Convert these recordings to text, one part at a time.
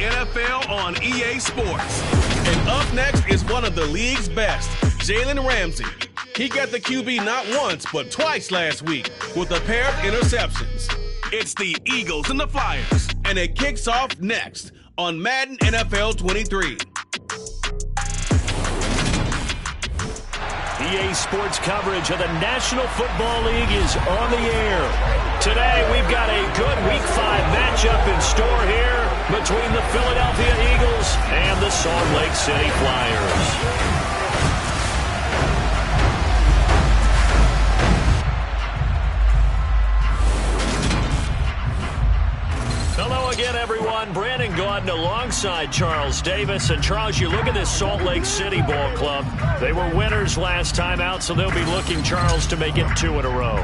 NFL on EA Sports. And up next is one of the league's best, Jalen Ramsey. He got the QB not once, but twice last week with a pair of interceptions. It's the Eagles and the Flyers, and it kicks off next on Madden NFL 23. EA Sports coverage of the National Football League is on the air. Today, we've got a good Week 5 matchup in store here between the Philadelphia Eagles and the Salt Lake City Flyers. Hello again, everyone. Brandon Gordon alongside Charles Davis. And, Charles, you look at this Salt Lake City ball club. They were winners last time out, so they'll be looking, Charles, to make it 2 in a row.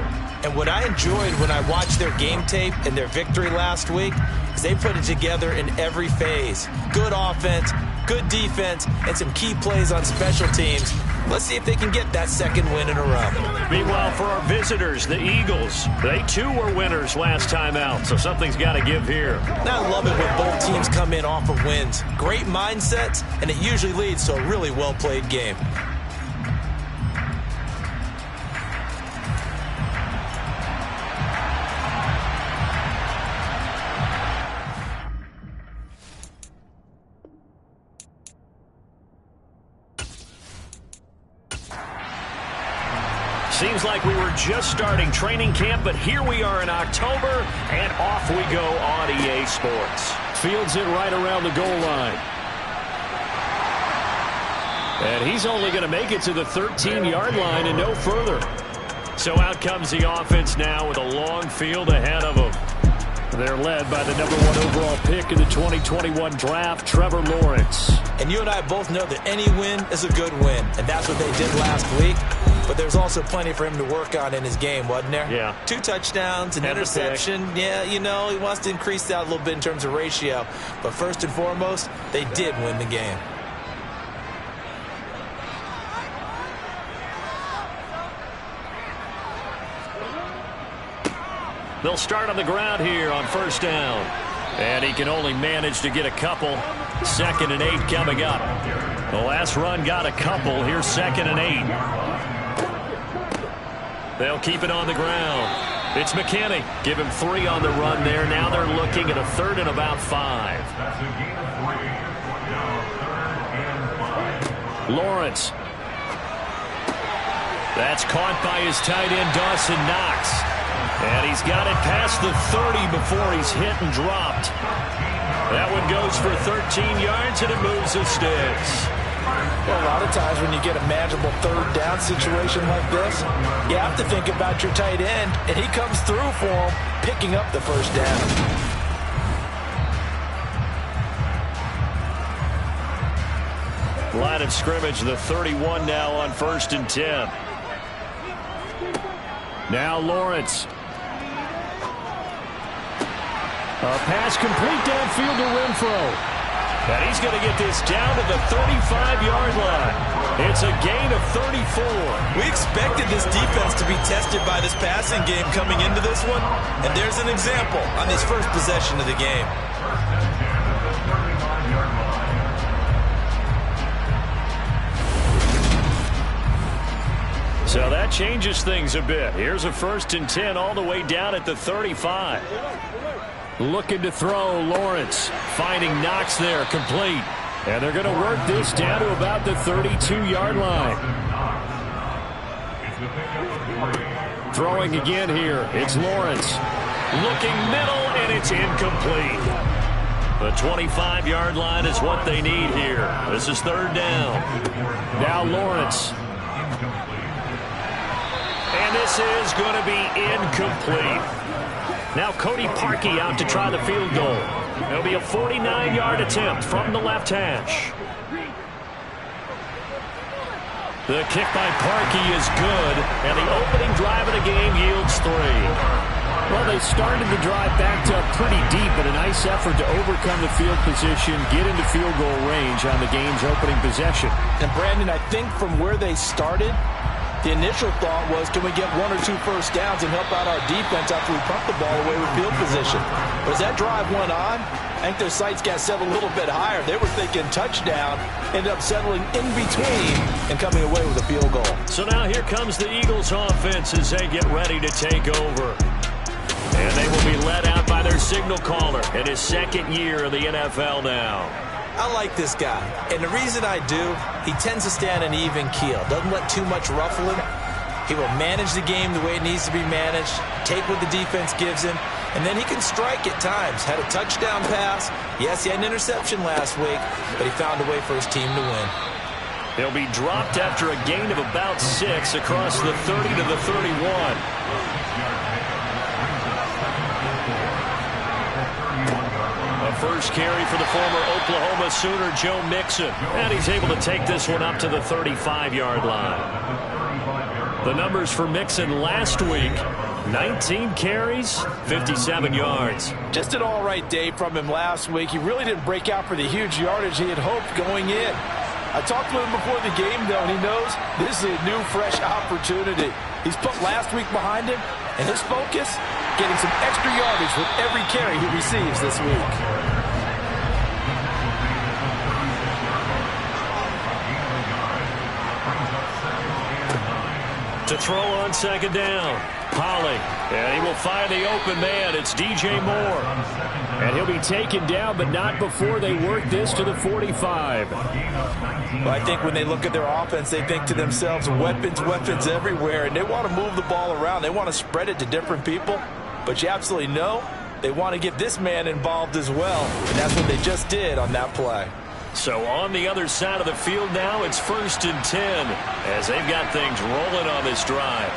And what I enjoyed when I watched their game tape and their victory last week is they put it together in every phase. Good offense, good defense, and some key plays on special teams. Let's see if they can get that second win in a row. Meanwhile, for our visitors, the Eagles, they too were winners last time out, so something's got to give here. And I love it when both teams come in off of wins. Great mindsets, and it usually leads to a really well-played game. Seems like we were just starting training camp, but here we are in October, and off we go on EA Sports. Fields it right around the goal line. And he's only going to make it to the 13-yard line and no further. So out comes the offense now with a long field ahead of them. They're led by the #1 overall pick in the 2021 draft, Trevor Lawrence. And you and I both know that any win is a good win, and that's what they did last week. But there's also plenty for him to work on in his game, wasn't there? Yeah. 2 touchdowns, an interception. Yeah, you know, he wants to increase that a little bit in terms of ratio. But first and foremost, they did win the game. They'll start on the ground here on first down. And he can only manage to get a couple. 2nd and 8 coming up. The last run got a couple. Here's 2nd and 8. They'll keep it on the ground. It's McKinney. Give him 3 on the run there. Now they're looking at a 3rd and about 5. Lawrence. That's caught by his tight end, Dawson Knox. And he's got it past the 30 before he's hit and dropped. That one goes for 13 yards, and it moves the sticks. Well, a lot of times when you get a manageable 3rd down situation like this, you have to think about your tight end, and he comes through for him, picking up the 1st down. Line of scrimmage, the 31 now on 1st and 10. Now Lawrence. A pass complete downfield to Renfro. And he's going to get this down to the 35-yard line. It's a gain of 34. We expected this defense to be tested by this passing game coming into this one. And there's an example on this first possession of the game. So that changes things a bit. Here's a 1st and 10 all the way down at the 35. Looking to throw, Lawrence. Finding Knox there, complete. And they're going to work this down to about the 32-yard line. Throwing again here. It's Lawrence. Looking middle, and it's incomplete. The 25-yard line is what they need here. This is 3rd down. Now Lawrence. And this is going to be incomplete. Now Cody Parkey out to try the field goal. It'll be a 49-yard attempt from the left hash. The kick by Parkey is good, and the opening drive of the game yields 3. Well, they started the drive backed up pretty deep, but a nice effort to overcome the field position, get into field goal range on the game's opening possession. And Brandon, I think from where they started, the initial thought was, can we get 1 or 2 first downs and help out our defense after we pump the ball away with field position? But as that drive went on, I think their sights got set a little bit higher. They were thinking touchdown, ended up settling in between and coming away with a field goal. So now here comes the Eagles offense as they get ready to take over. And they will be led out by their signal caller in his second year in the NFL now. I like this guy, and the reason I do, he tends to stay on an even keel. Doesn't let too much ruffle him. He will manage the game the way it needs to be managed, take what the defense gives him, and then he can strike at times. Had a touchdown pass. Yes, he had an interception last week, but he found a way for his team to win. He'll be dropped after a gain of about 6 across the 30 to the 31. A first carry for the former Oklahoma Sooner, Joe Mixon. And he's able to take this one up to the 35-yard line. The numbers for Mixon last week: 19 carries, 57 yards. Just an all-right day from him last week. He really didn't break out for the huge yardage he had hoped going in. I talked to him before the game, though, and he knows this is a new, fresh opportunity. He's put last week behind him, and his focus, getting some extra yardage with every carry he receives this week. To throw on second down, Polley, and he will find the open man. It's DJ Moore. And he'll be taken down, but not before they work this to the 45. Well, I think when they look at their offense, they think to themselves, weapons, weapons everywhere, and they want to move the ball around. They want to spread it to different people, but you absolutely know they want to get this man involved as well, and that's what they just did on that play. So on the other side of the field now, it's 1st and 10 as they've got things rolling on this drive.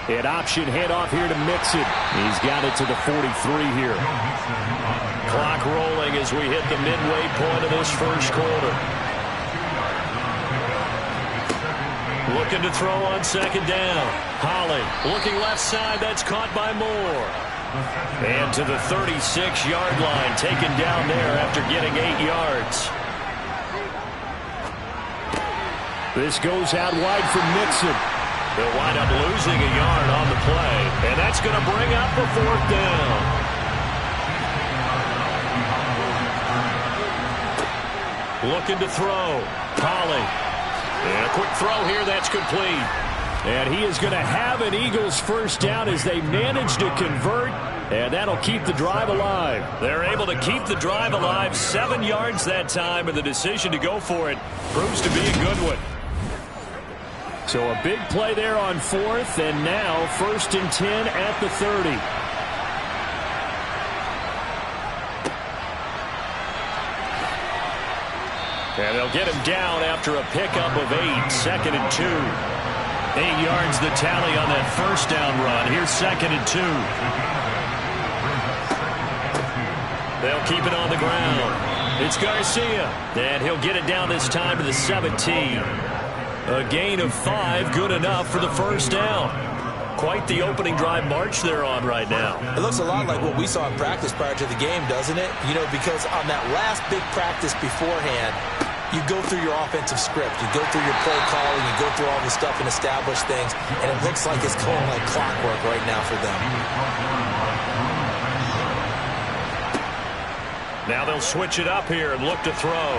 An option handoff here to Mixon. He's got it to the 43 here. Clock rolling as we hit the midway point of this first quarter. Looking to throw on second down. Polley looking left side. That's caught by Moore. And to the 36-yard line, taken down there after getting 8 yards. This goes out wide for Mixon. They'll wind up losing a yard on the play, and that's going to bring up the 4th down. Looking to throw. Polley. And a quick throw here, that's complete. And he is going to have an Eagles first down as they manage to convert, and that'll keep the drive alive. They're able to keep the drive alive, 7 yards that time, and the decision to go for it proves to be a good one. So a big play there on 4th, and now 1st and 10 at the 30. And they'll get him down after a pickup of 8, 2nd and 2. 8 yards the tally on that first down run. Here's 2nd and 2. They'll keep it on the ground. It's Garcia, and he'll get it down this time to the 17. A gain of 5, good enough for the first down. Quite the opening drive march they're on right now. It looks a lot like what we saw in practice prior to the game, doesn't it? You know, because on that last big practice beforehand, you go through your offensive script, you go through your play calling, you go through all the stuff and establish things, and it looks like it's going like clockwork right now for them. Now they'll switch it up here and look to throw.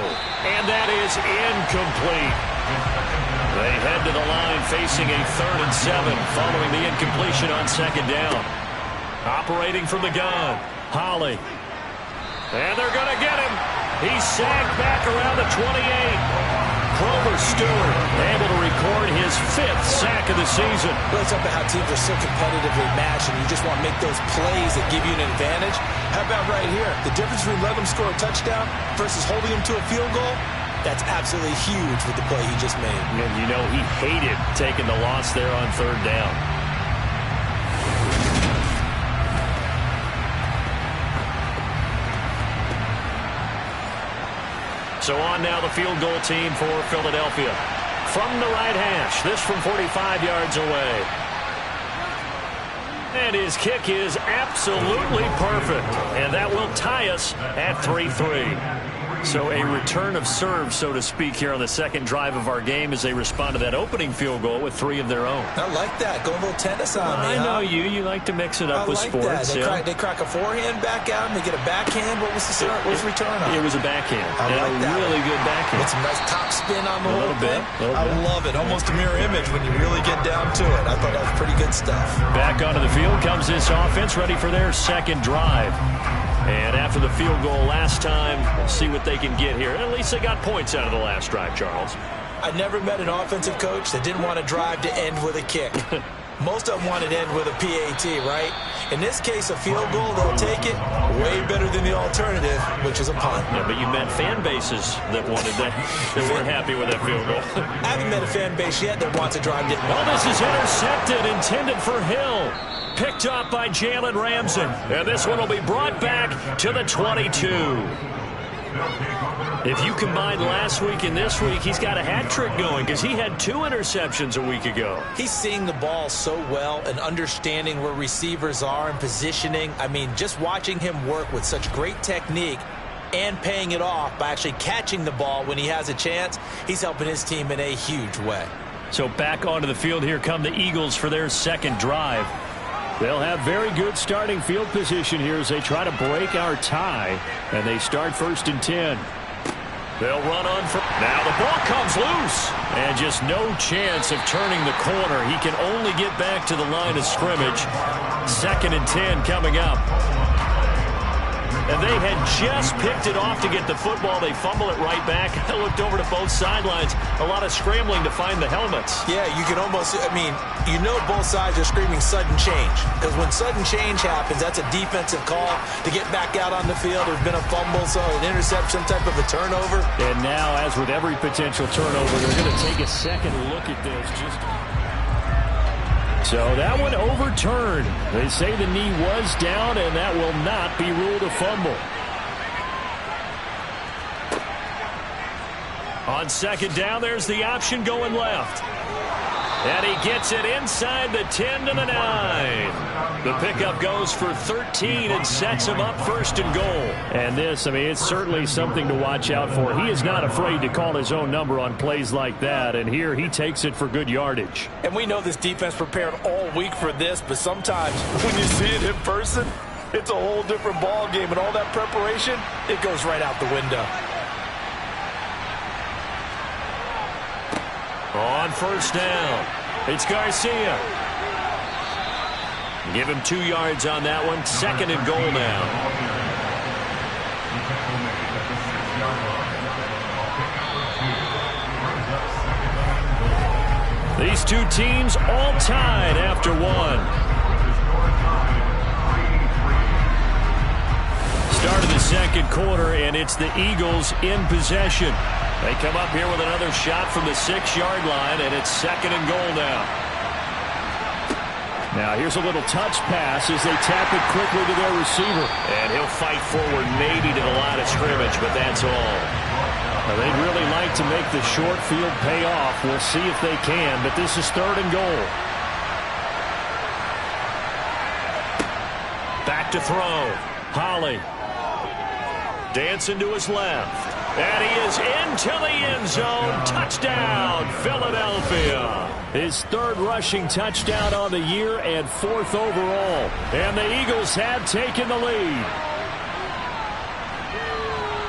And that is incomplete. They head to the line facing a 3rd and 7 following the incompletion on second down. Operating from the gun, Polley. And they're going to get him. He's sagged back around the 28. Grover Stewart able to record his 5th sack of the season. Well, it's up to how teams are so competitively matched, and you just want to make those plays that give you an advantage. How about right here? The difference between letting them score a touchdown versus holding them to a field goal, that's absolutely huge with the play he just made. And you know he hated taking the loss there on 3rd down. So on now the field goal team for Philadelphia. From the right hash, this from 45 yards away. And his kick is absolutely perfect. And that will tie us at 3-3. So a return of serve, so to speak, here on the second drive of our game as they respond to that opening field goal with 3 of their own. I like that. Go a little tennis on me, I know you like to mix it up with sports. They crack a forehand back out and they get a backhand. What was the serve? What was the return on? It was a backhand. I like that. Really good backhand. With some nice top spin on the whole thing. I love it. Almost a mirror image when you really get down to it. I thought that was pretty good stuff. Back onto the field comes this offense, ready for their second drive. And after the field goal last time, we'll see what they can get here. At least they got points out of the last drive, Charles. I never met an offensive coach that didn't want to drive to end with a kick. Most of them wanted to end with a PAT, right? In this case, a field goal, they'll take it way better than the alternative, which is a punt. Yeah, but you met fan bases that wanted that, that weren't happy with that field goal. I haven't met a fan base yet that wants to drive to. Well, this is intercepted, intended for Hill. Picked up by Jalen Ramsey. And this one will be brought back to the 22. If you combine last week and this week, he's got a hat trick going because he had 2 interceptions a week ago. He's seeing the ball so well and understanding where receivers are and positioning. I mean, just watching him work with such great technique and paying it off by actually catching the ball when he has a chance, he's helping his team in a huge way. So back onto the field, here come the Eagles for their second drive. They'll have very good starting field position here as they try to break our tie, and they start 1st and 10. They'll run on for now. The ball comes loose, and just no chance of turning the corner. He can only get back to the line of scrimmage. 2nd and 10 coming up. And they had just picked it off to get the football. They fumble it right back. I looked over to both sidelines. A lot of scrambling to find the helmets. Yeah, you can almost, I mean, you know both sides are screaming sudden change. Because when sudden change happens, that's a defensive call to get back out on the field. There's been a fumble, so an interception, type of a turnover. And now, as with every potential turnover, they're going to take a second look at this. So that one overturned. They say the knee was down, and that will not be ruled a fumble. On 2nd down, there's the option going left. And he gets it inside the 10 to the 9. The pickup goes for 13 and sets him up 1st and goal. And this, I mean, it's certainly something to watch out for. He is not afraid to call his own number on plays like that. And here he takes it for good yardage. And we know this defense prepared all week for this, but sometimes when you see it in person, it's a whole different ball game. And all that preparation, it goes right out the window. On 1st down, it's Garcia. Give him 2 yards on that one. 2nd and goal now. These two teams all tied after 1. Start of the 2nd quarter, and it's the Eagles in possession. They come up here with another shot from the 6-yard line, and it's 2nd and goal now. Now here's a little touch pass as they tap it quickly to their receiver. And he'll fight forward maybe to the line of scrimmage, but that's all. Now, they'd really like to make the short field pay off. We'll see if they can, but this is 3rd and goal. Back to throw. Holly. Dancing to his left. And he is into the end zone. Touchdown, Philadelphia. His 3rd rushing touchdown on the year and 4th overall. And the Eagles have taken the lead.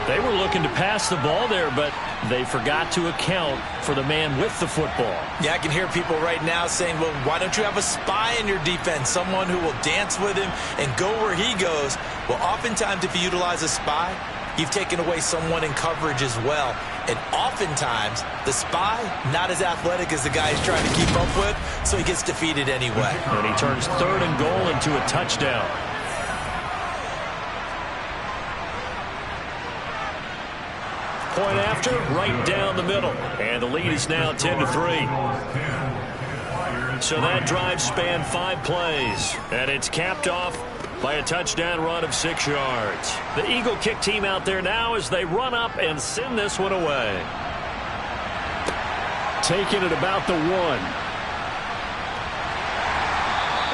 They were looking to pass the ball there, but they forgot to account for the man with the football. Yeah, I can hear people right now saying, well, why don't you have a spy in your defense, someone who will dance with him and go where he goes? Well, oftentimes if you utilize a spy, you've taken away someone in coverage as well. And oftentimes, the spy, not as athletic as the guy he's trying to keep up with, so he gets defeated anyway. And he turns 3rd and goal into a touchdown. Point after, right down the middle. And the lead is now 10-3. So that drive spanned 5 plays. And it's capped off by a touchdown run of 6 yards. The Eagle kick team out there now as they run up and send this one away. Taking it about the 1.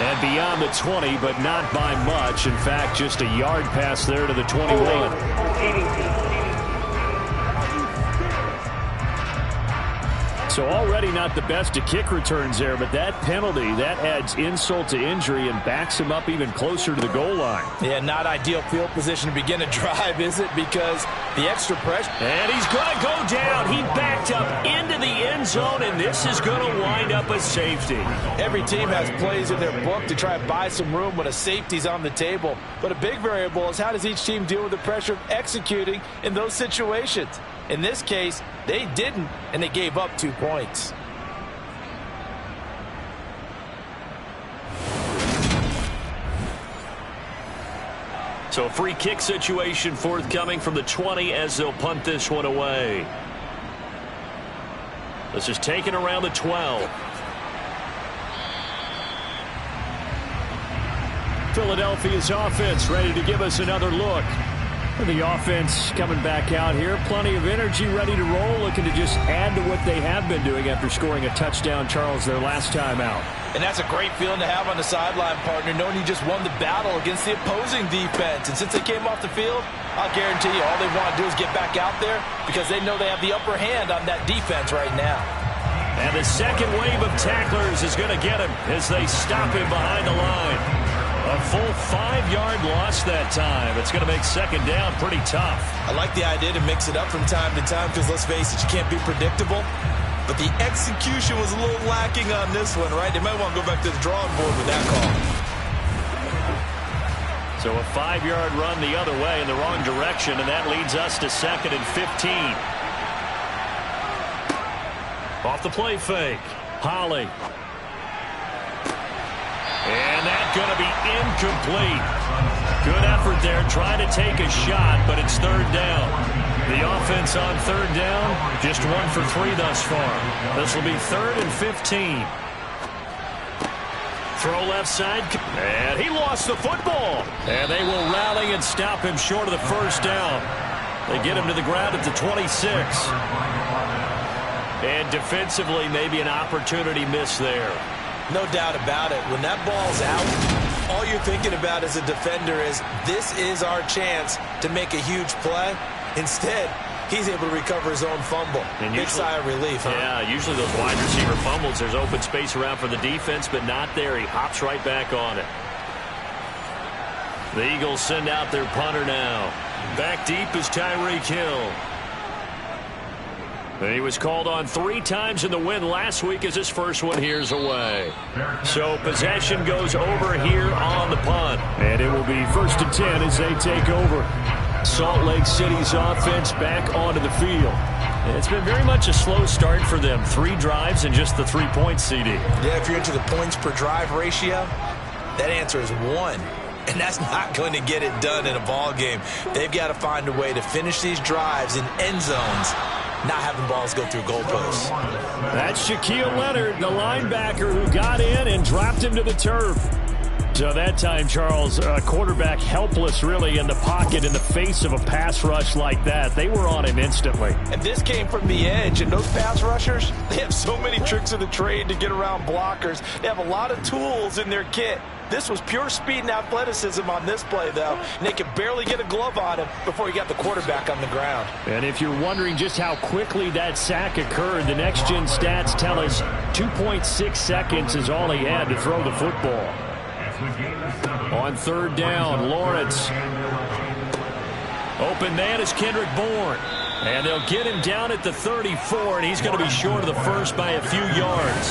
And beyond the 20, but not by much. In fact, just a yard pass there to the 21. So already not the best of kick returns there, but that penalty, that adds insult to injury and backs him up even closer to the goal line. Yeah, not ideal field position to begin a drive, is it? Because the extra pressure. And he's going to go down. He backed up into the end zone, and this is going to wind up a safety. Every team has plays in their book to try and buy some room when a safety's on the table. But a big variable is how does each team deal with the pressure of executing in those situations? In this case, they didn't, and they gave up 2 points. So a free kick situation forthcoming from the 20 as they'll punt this one away. This is taken around the 12. Philadelphia's offense ready to give us another look. The offense coming back out here. Plenty of energy, ready to roll, looking to just add to what they have been doing after scoring a touchdown, Charles, their last time out. And that's a great feeling to have on the sideline, partner, knowing you just won the battle against the opposing defense. And since they came off the field, I'll guarantee you all they want to do is get back out there because they know they have the upper hand on that defense right now. And the second wave of tacklers is going to get him as they stop him behind the line. A full 5-yard loss that time. It's going to make second down pretty tough. I like the idea to mix it up from time to time because, let's face it, you can't be predictable. But the execution was a little lacking on this one, right? They might want to go back to the drawing board with that call. So a 5-yard run the other way in the wrong direction, and that leads us to 2nd and 15. Off the play fake. Holly. And that's going to be incomplete. Good effort there trying to take a shot, but it's third down. The offense on third down, just 1 for 3 thus far. This will be 3rd and 15. Throw left side, and he lost the football. And they will rally and stop him short of the first down. They get him to the ground at the 26. And defensively, maybe an opportunity miss there. No doubt about it. When that ball's out, all you're thinking about as a defender is this is our chance to make a huge play. Instead, he's able to recover his own fumble. And big sigh of relief, huh? Yeah, usually those wide receiver fumbles, there's open space around for the defense, but not there. He hops right back on it. The Eagles send out their punter now. Back deep is Tyreek Hill. He was called on 3 times in the win last week as his first one here's away. So possession goes over here on the punt. And it will be 1st and 10 as they take over. Salt Lake City's offense back onto the field. It's been very much a slow start for them. 3 drives and just the 3 points, CD. Yeah, if you're into the points per drive ratio, that answer is 1. And that's not going to get it done in a ball game. They've got to find a way to finish these drives in end zones, not having balls go through goalposts. That's Shaquille Leonard, the linebacker who got in and dropped him to the turf. So that time, Charles, a quarterback helpless really in the pocket in the face of a pass rush like that. They were on him instantly. And this came from the edge, and those pass rushers, they have so many tricks of the trade to get around blockers. They have a lot of tools in their kit. This was pure speed and athleticism on this play, though, and they could barely get a glove on him before he got the quarterback on the ground. And if you're wondering just how quickly that sack occurred, the next-gen stats tell us 2.6 seconds is all he had to throw the football. On third down, Lawrence. Open man is Kendrick Bourne. And they'll get him down at the 34, and he's going to be short of the first by a few yards.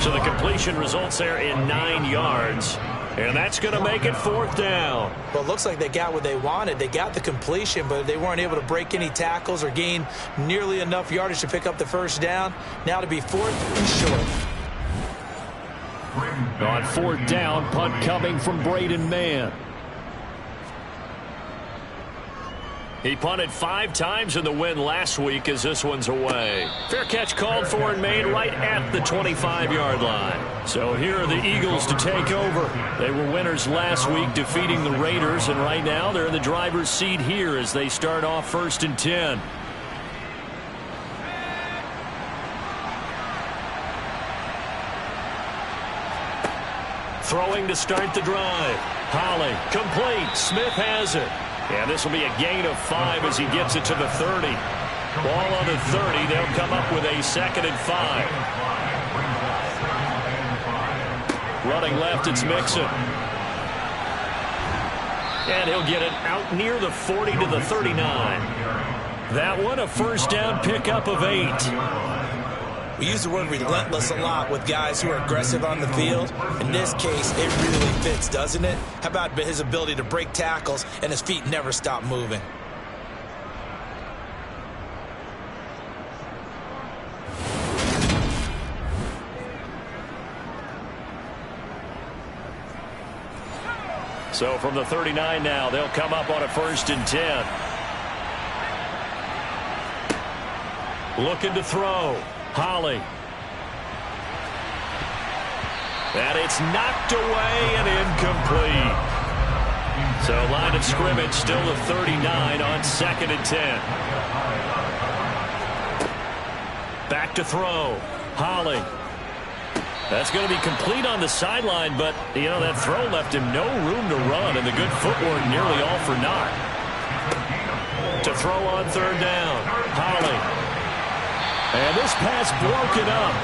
So the completion results there in 9 yards. And that's going to make it 4th down. Well, it looks like they got what they wanted. They got the completion, but they weren't able to break any tackles or gain nearly enough yardage to pick up the first down. Now to be 4th and short. On 4th down, punt coming from Braden Mann. He punted 5 times in the win last week as this one's away. Fair catch called for and made right at the 25-yard line. So here are the Eagles to take over. They were winners last week defeating the Raiders, and right now they're in the driver's seat here as they start off 1st and 10. Throwing to start the drive. Holly, complete. Smith has it. And this will be a gain of 5 as he gets it to the 30. Ball on the 30. They'll come up with a 2nd and 5. Running left, it's Mixon. And he'll get it out near the 40 to the 39. That one, a first down pickup of 8. We use the word relentless a lot with guys who are aggressive on the field. In this case, it really fits, doesn't it? How about his ability to break tackles and his feet never stop moving? So from the 39 now, they'll come up on a 1st and 10. Looking to throw. Holly. And it's knocked away and incomplete. So line of scrimmage still the 39 on 2nd and 10. Back to throw. Holly. That's going to be complete on the sideline, but, you know, that throw left him no room to run, and the good footwork nearly all for naught. To throw on 3rd down. Holly. And this pass broken up.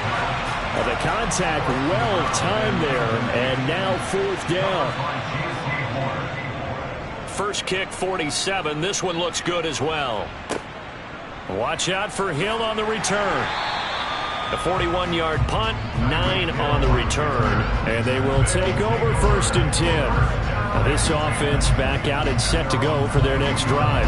The contact well timed there, and now 4th down. First kick, 47. This one looks good as well. Watch out for Hill on the return. A 41-yard punt, 9 on the return, and they will take over 1st and 10. Now this offense back out and set to go for their next drive.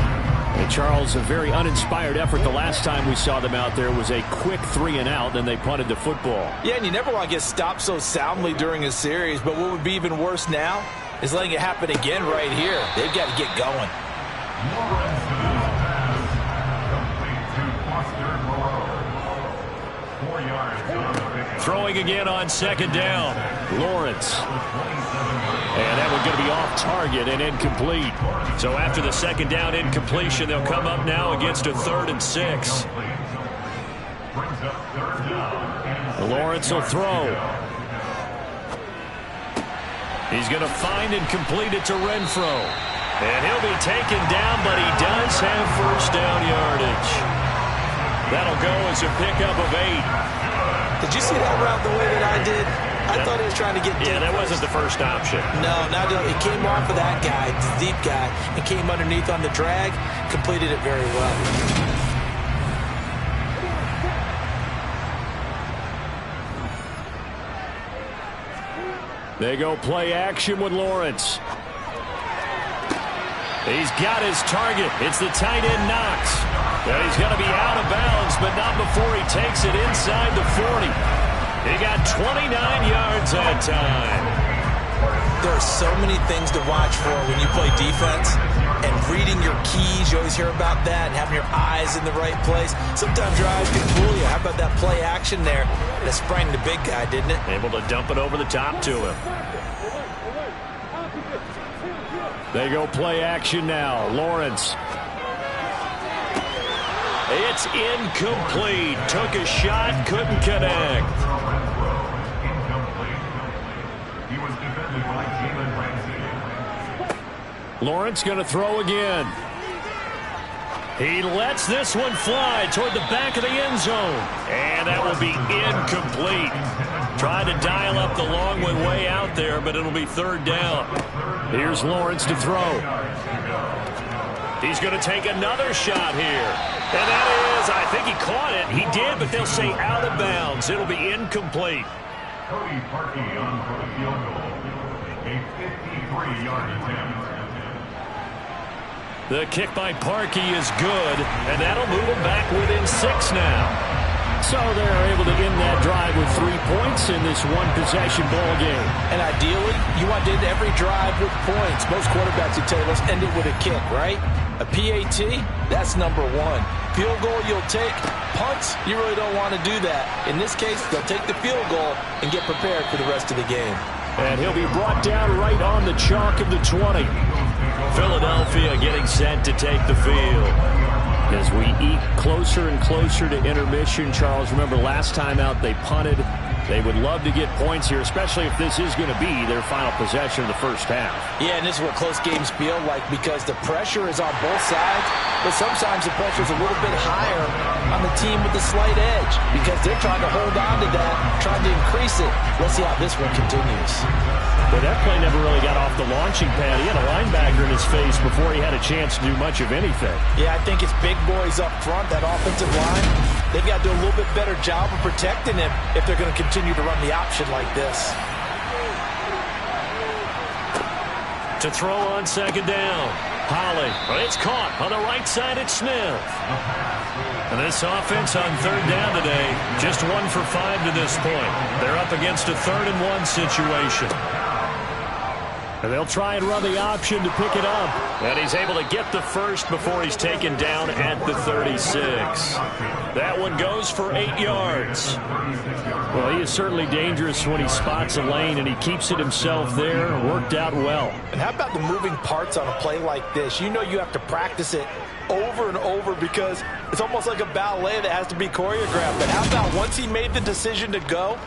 And Charles, a very uninspired effort the last time we saw them out there was a quick 3 and out, then they punted the football. Yeah, and you never want to get stopped so soundly during a series, but what would be even worse now is letting it happen again right here. They've got to get going. Throwing again on 2nd down. Lawrence. And that one's going to be off target and incomplete. So after the 2nd down incompletion, they'll come up now against a 3rd and 6. Lawrence will throw. He's going to find and complete it to Renfro. And he'll be taken down, but he does have 1st down yardage. That'll go as a pickup of 8. Did you see that route the way that I did? I thought he was trying to get deep. Yeah, that wasn't the first option. No, it came off of that guy, the deep guy, and came underneath on the drag, completed it very well. They go play action with Lawrence. He's got his target. It's the tight end Knox. And he's going to be out of bounds, but not before he takes it inside the 40. He got 29 yards that time. There are so many things to watch for when you play defense. And reading your keys, you always hear about that, and having your eyes in the right place. Sometimes your eyes can fool you. How about that play action there? That sprang the big guy, didn't it? Able to dump it over the top to him. They go play action now. Lawrence. It's incomplete. Took a shot, couldn't connect. Lawrence going to throw again. He lets this one fly toward the back of the end zone. And that will be incomplete. Trying to dial up the long one way out there, but it'll be 3rd down. Here's Lawrence to throw. He's going to take another shot here. And that is, I think he caught it. He did, but they'll say out of bounds. It'll be incomplete. Cody Parkey on for the field goal. A 53-yard attempt. The kick by Parkey is good, and that'll move them back within 6 now. So they're able to end that drive with 3 points in this one-possession ball game. And ideally, you want to end every drive with points. Most quarterbacks would tell you, let's end it with a kick, right? A PAT, that's number 1. Field goal you'll take. Punts, you really don't want to do that. In this case, they'll take the field goal and get prepared for the rest of the game. And he'll be brought down right on the chalk of the 20. Philadelphia getting set to take the field. As we eke closer and closer to intermission, Charles, remember last time out they punted. They would love to get points here, especially if this is going to be their final possession of the first half. Yeah, and this is what close games feel like because the pressure is on both sides, but sometimes the pressure is a little bit higher on the team with the slight edge because they're trying to hold on to that, trying to increase it. Let's see how this one continues. Well, that play never really got off the launching pad. He had a linebacker in his face before he had a chance to do much of anything. Yeah, I think it's big boys up front, that offensive line. They've got to do a little bit better job of protecting him if they're going to continue to run the option like this. To throw on second down. Holly. It's caught on the right side. It's Smith. And this offense on third down today, just 1 for 5 to this point. They're up against a 3rd-and-1 situation. And they'll try and run the option to pick it up. And he's able to get the first before he's taken down at the 36. That one goes for 8 yards. Well, he is certainly dangerous when he spots a lane, and he keeps it himself there. Worked out well. And how about the moving parts on a play like this? You know you have to practice it over and over because it's almost like a ballet that has to be choreographed. But how about once he made the decision to go,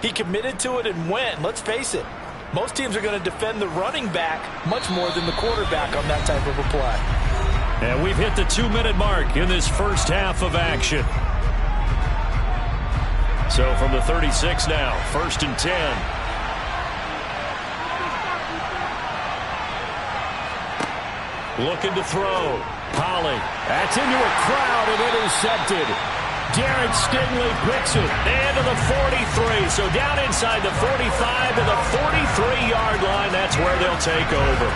he committed to it and went. Let's face it. Most teams are going to defend the running back much more than the quarterback on that type of a play. And we've hit the 2-minute mark in this first half of action. So from the 36 now, 1st and 10. Looking to throw. Holly. That's into a crowd and intercepted. Darren Stingley picks it. And to the 43. So down inside the 45 to the 43-yard line. That's where they'll take over.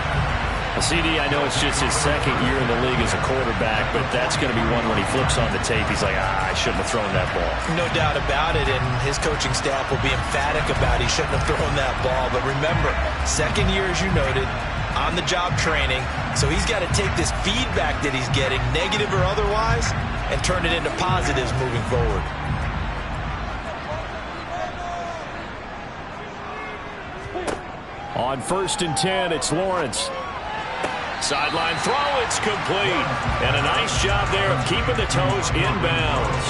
CD, I know it's just his 2nd year in the league as a quarterback, but that's going to be one when he flips on the tape. He's like, I shouldn't have thrown that ball. No doubt about it, and his coaching staff will be emphatic about he shouldn't have thrown that ball. But remember, 2nd year, as you noted, on-the-job training. So he's got to take this feedback that he's getting, negative or otherwise, and turn it into positives moving forward. On 1st and 10, it's Lawrence. Sideline throw, it's complete. And a nice job there of keeping the toes inbounds.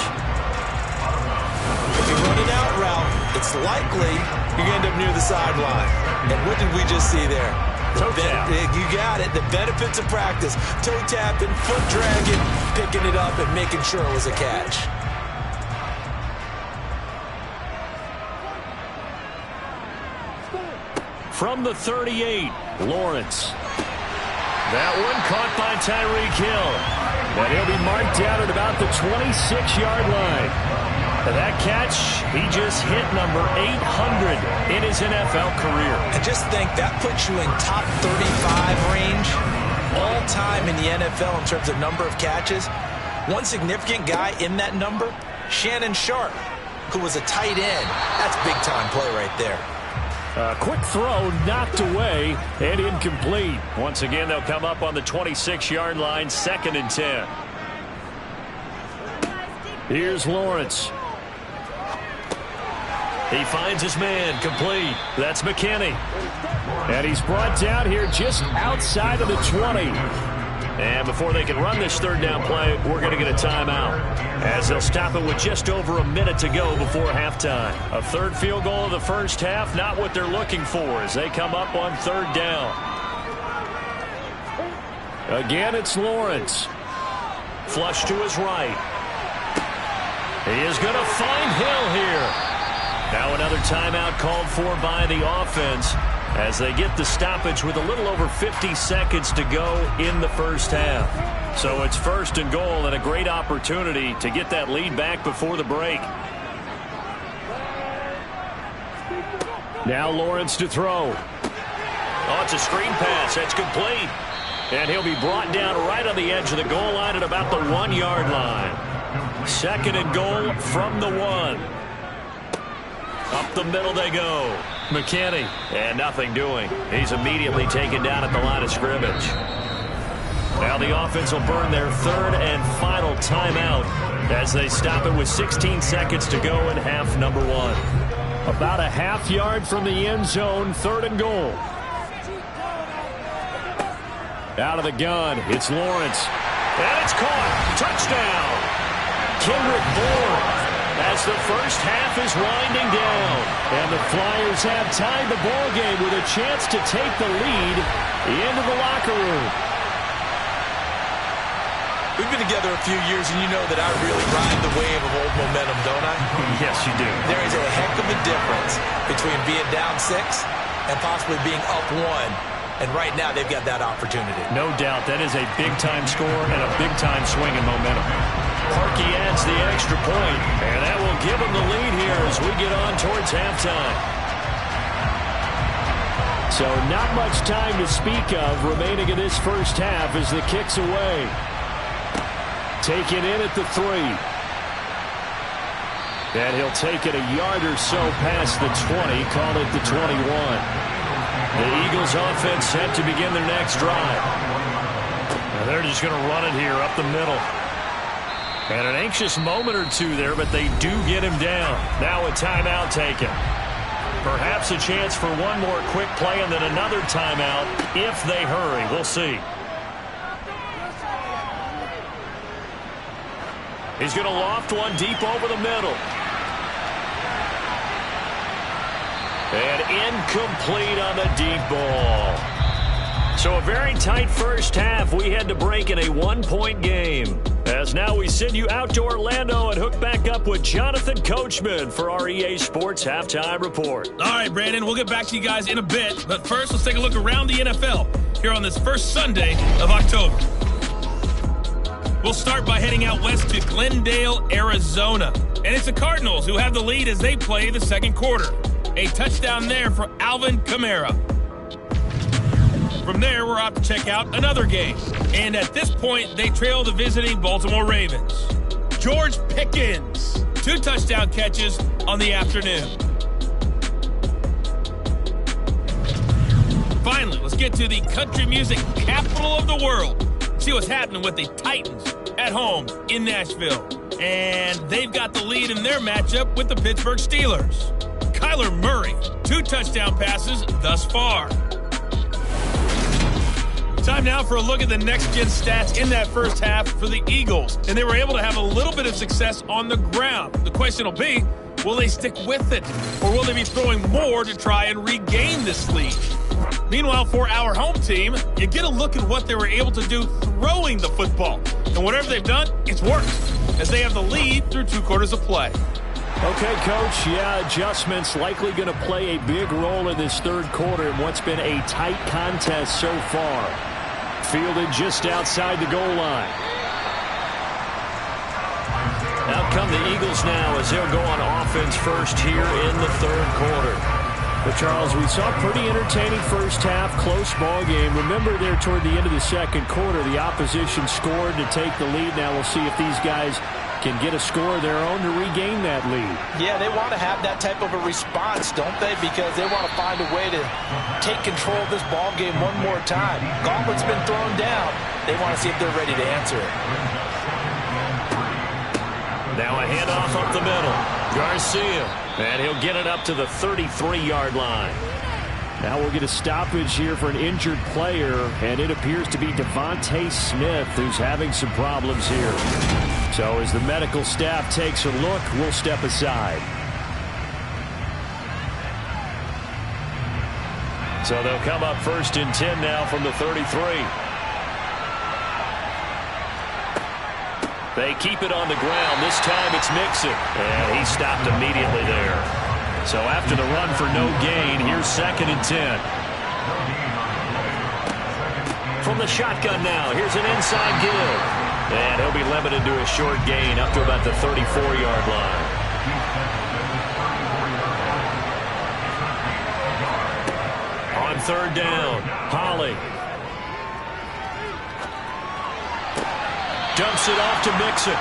If you run an out route, it's likely you're going to end up near the sideline. And what did we just see there? Toe tap. You got it. The benefits of practice. Toe tapping, foot dragging, picking it up, and making sure it was a catch. From the 38, Lawrence. That one caught by Tyreek Hill. And he'll be marked down at about the 26-yard line. And that catch, he just hit number 800 in his NFL career. And just think, that puts you in top 35 range all time in the NFL in terms of number of catches. One significant guy in that number, Shannon Sharp, who was a tight end. That's big-time play right there. Quick throw, knocked away, and incomplete. Once again, they'll come up on the 26-yard line, 2nd and 10. Here's Lawrence. He finds his man, complete. That's McKinney. And he's brought down here just outside of the 20. And before they can run this 3rd down play, we're going to get a timeout, as they'll stop it with just over a minute to go before halftime. A 3rd field goal of the first half, not what they're looking for as they come up on 3rd down. Again, it's Lawrence. Flush to his right. He is going to find Hill here. Now another timeout called for by the offense as they get the stoppage with a little over 50 seconds to go in the first half. So it's 1st and goal and a great opportunity to get that lead back before the break. Now Lawrence to throw. Oh, it's a screen pass. That's complete. And he'll be brought down right on the edge of the goal line at about the 1-yard line. 2nd and goal from the 1. Up the middle they go. McKinney, and nothing doing. He's immediately taken down at the line of scrimmage. Now the offense will burn their 3rd and final timeout as they stop it with 16 seconds to go in half number 1. About a half yard from the end zone, 3rd and goal. Out of the gun, it's Lawrence. And it's caught. Touchdown. Kendrick Bourne. as the first half is winding down. And the Flyers have tied the ball game with a chance to take the lead into the locker room. We've been together a few years, and you know that I really ride the wave of old momentum, don't I? Yes, you do. There is a heck of a difference between being down 6 and possibly being up 1. And right now, they've got that opportunity. No doubt. That is a big-time score and a big-time swing in momentum. Parkey adds the extra point, and that will give them the lead here as we get on towards halftime. So not much time to speak of remaining in this first half as the kick's away. Taken in at the 3. And he'll take it a yard or so past the 20, call it the 21. The Eagles offense set to begin their next drive. Now they're just going to run it here up the middle. And an anxious moment or two there, but they do get him down. Now a timeout taken. Perhaps a chance for one more quick play and then another timeout if they hurry. We'll see. He's going to loft one deep over the middle. And incomplete on the deep ball. So a very tight first half. We had to break in a 1-point game. As now we send you out to Orlando and hook back up with Jonathan Coachman for our EA Sports Halftime Report. All right, Brandon, we'll get back to you guys in a bit. But first, let's take a look around the NFL here on this first Sunday of October. We'll start by heading out west to Glendale, Arizona. And it's the Cardinals who have the lead as they play the second quarter. A touchdown there for Alvin Kamara. From there, we're off to check out another game. And at this point, they trail the visiting Baltimore Ravens. George Pickens, 2 touchdown catches on the afternoon. Finally, let's get to the country music capital of the world. See what's happening with the Titans at home in Nashville. And they've got the lead in their matchup with the Pittsburgh Steelers. Kyler Murray, 2 touchdown passes thus far. Time now for a look at the next-gen stats in that first half for the Eagles. And they were able to have a little bit of success on the ground. The question will be, will they stick with it? Or will they be throwing more to try and regain this lead? Meanwhile, for our home team, you get a look at what they were able to do throwing the football. And whatever they've done, it's worked, as they have the lead through 2 quarters of play. Okay, Coach, yeah, adjustments likely going to play a big role in this third quarter in what's been a tight contest so far. Fielded just outside the goal line. Out come the Eagles now as they'll go on offense first here in the third quarter. But, Charles, we saw a pretty entertaining first half, close ball game. Remember there toward the end of the second quarter, the opposition scored to take the lead. Now we'll see if these guys can get a score of their own to regain that lead. Yeah, they want to have that type of a response, don't they? Because they want to find a way to take control of this ball game one more time. Gauntlet's been thrown down. They want to see if they're ready to answer it. Now a handoff up the middle. Garcia. And he'll get it up to the 33-yard line. Now we'll get a stoppage here for an injured player, and it appears to be Devontae Smith who's having some problems here. So as the medical staff takes a look, we'll step aside. So they'll come up 1st and 10 now from the 33. They keep it on the ground. This time it's Mixon. And he stopped immediately there. So after the run for no gain, here's 2nd and 10. From the shotgun now, here's an inside give. And he'll be limited to a short gain up to about the 34-yard line. On 3rd down, Holly. Dumps it off to Mixon.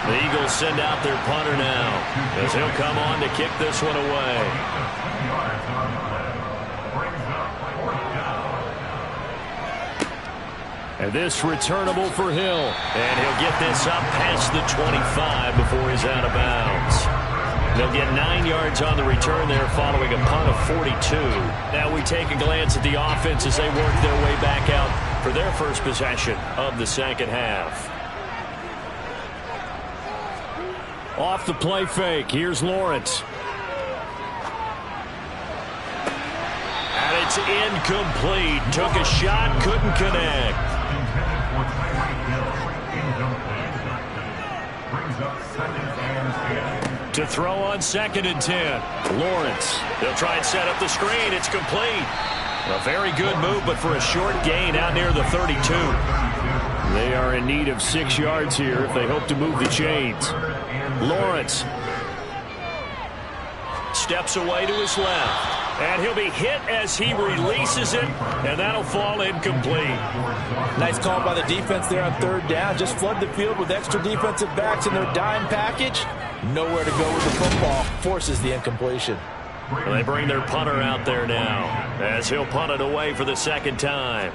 The Eagles send out their punter now as he'll come on to kick this one away. And this returnable for Hill. And he'll get this up past the 25 before he's out of bounds. They'll get 9 yards on the return there following a punt of 42. Now we take a glance at the offense as they work their way back out for their first possession of the second half. Off the play fake, here's Lawrence. And it's incomplete. Took a shot, couldn't connect. To throw on 2nd and 10. Lawrence. They'll try and set up the screen. It's complete. A very good move, but for a short gain out near the 32. They are in need of 6 yards here if they hope to move the chains. Lawrence steps away to his left. And he'll be hit as he releases it, and that'll fall incomplete. Nice call by the defense there on 3rd down. Just flood the field with extra defensive backs in their dime package. Nowhere to go with the football. Forces the incompletion. And they bring their punter out there now as he'll punt it away for the 2nd time.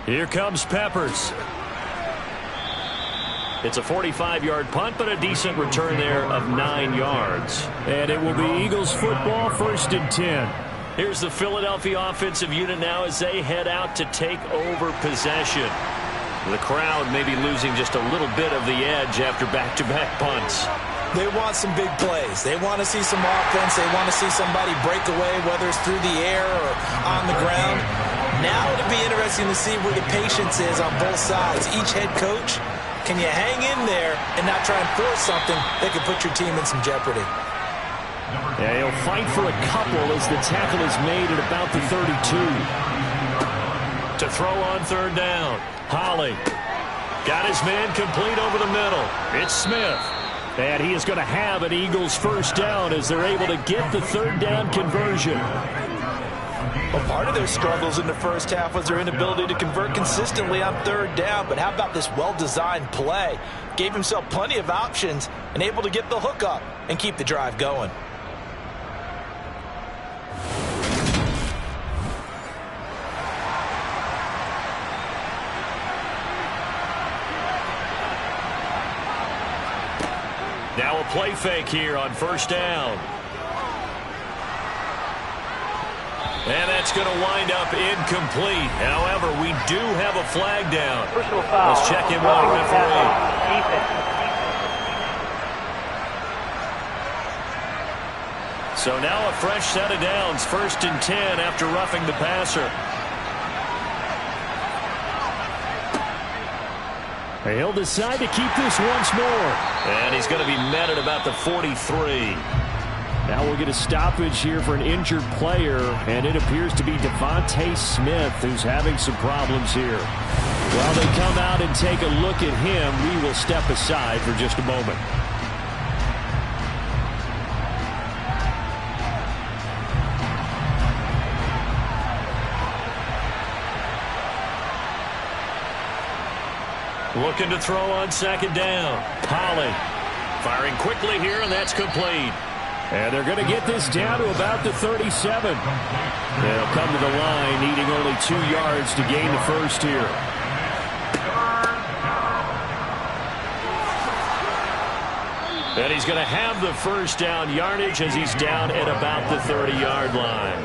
Here comes Peppers. It's a 45-yard punt, but a decent return there of 9 yards. And it will be Eagles football, 1st and 10. Here's the Philadelphia offensive unit now as they head out to take over possession. The crowd may be losing just a little bit of the edge after back-to-back punts. They want some big plays. They want to see some offense. They want to see somebody break away, whether it's through the air or on the ground. Now it'll be interesting to see where the patience is on both sides. Each head coach, can you hang in there and not try and force something that could put your team in some jeopardy? Yeah, he'll fight for a couple as the tackle is made at about the 32. To throw on 3rd down. Holly got his man complete over the middle. It's Smith. And he is going to have an Eagles 1st down as they're able to get the 3rd down conversion. Well, part of their struggles in the first half was their inability to convert consistently on 3rd down. But how about this well-designed play? Gave himself plenty of options and able to get the hook up and keep the drive going. Now a play fake here on 1st down. And that's going to wind up incomplete. However, we do have a flag down. Let's check in with the referee. So now a fresh set of downs. 1st and 10 after roughing the passer. He'll decide to keep this once more. And he's going to be met at about the 43. Now we'll get a stoppage here for an injured player, and it appears to be Devontae Smith who's having some problems here. While they come out and take a look at him, we will step aside for just a moment. Looking to throw on 2nd down. Holly firing quickly here, and that's complete. And they're going to get this down to about the 37. They'll come to the line, needing only 2 yards to gain the 1st here. And he's going to have the 1st down yardage as he's down at about the 30-yard line.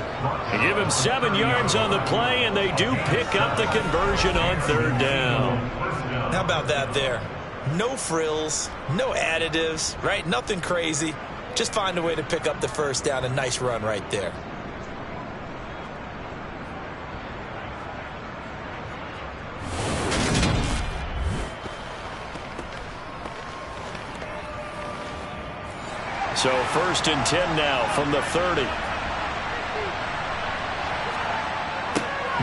And give him 7 yards on the play, and they do pick up the conversion on 3rd down. How about that there? No frills, no additives, right? Nothing crazy. Just find a way to pick up the 1st down. A nice run right there. So 1st and 10 now from the 30.